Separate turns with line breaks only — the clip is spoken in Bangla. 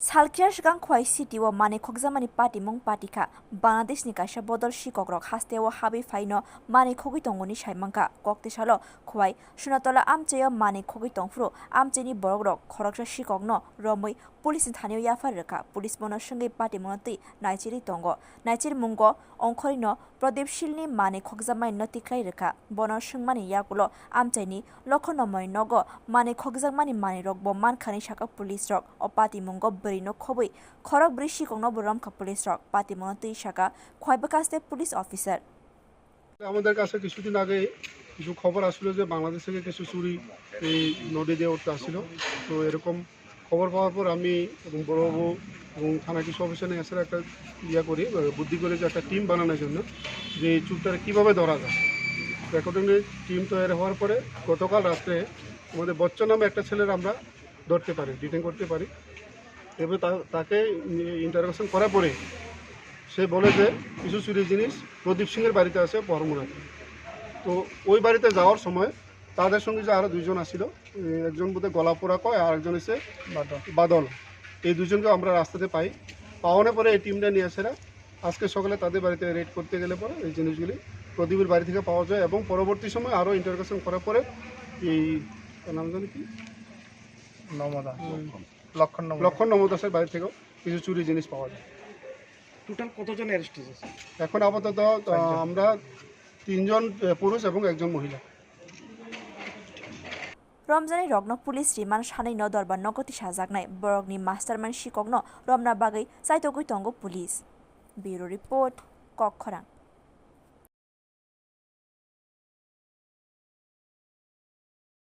Salkir sigang khwai city o mane khokjamani party mung party kha Bangladesh ni kaisa bodol sikok rok haste o habi faino mane khogui tongoni saimangka kokte salo khwai sunatola amcheo mane khogui tongfru amcheni borok rok khoraksa sikok no romoi police thanio yafar rekha police bono sungai party monati naichiri tongo naichir mungo ongkhori no Pradip Shilni mane khokjamai notiklai rekha bono sungmani yakulo amcheni lokhonomoi nogo mane khokjamani mane rok bo mankhani saka police rok o party mungo no khobui khorok brishi kongno boram ka police rok party monati saka khwaibakaste police officer
আমাদের কাছে কিছুদিন আগে কিছু খবর আসলো যে বাংলাদেশ থেকে কিছু চুরি এই নদী দিয়ে উঠতে আসছিল। তো এরকম খবর পাওয়ার পর আমি এবং বড়বাবু এবং থানা কৃষি অফিসার নিয়ে আসার একটা করি বুদ্ধি করে যে একটা টিম বানানোর জন্য যে এই চুরটাকে কীভাবে ধরা যায়। রেকর্ডিংয়ে টিম তৈরি হওয়ার পরে গতকাল রাত্রে আমাদের বচ্চন নামে একটা ছেলের আমরা ধরতে পারি, ডিটেইন করতে পারি। এবার তাকে ইন্টারোগেশন করার পরে সে বলে যে কিছু চুরি জিনিস প্রদীপ সিংয়ের বাড়িতে আছে বহরমুড়াতে। তো ওই বাড়িতে যাওয়ার সময় তাদের সঙ্গে যে আরও দুইজন আসছিল, একজন বোধহয় গলা পোড়া কয় আর একজন এসে বাদল, এই দুজনকে আমরা রাস্তাতে পাওয়ানোর পরে এই টিমটা নিয়ে আসেরা আজকে সকালে তাদের বাড়িতে রেড করতে গেলে পরে এই জিনিসগুলি প্রদীপের বাড়ি থেকে পাওয়া যায় এবং পরবর্তী সময় আরও ইন্টারোগেশন করার পরে এই নাম জানি কি লক্ষণ নমদাসের বাড়ি থেকেও কিছু চুরি জিনিস পাওয়া যায়।
টোটাল কতজন অ্যারেস্ট হয়েছে?
এখন আপাতত আমরা 3 জন পুরুষ এবং 1 জন মহিলা।
रमजानी रग्न पुलिस रिमान सानै न दरबा नगति साजागनाय बरगनि मास्टारमाइन्ड सिकगनो रमना बागै साइतगुइ तंगो पुलिस। Bureau report कखरां।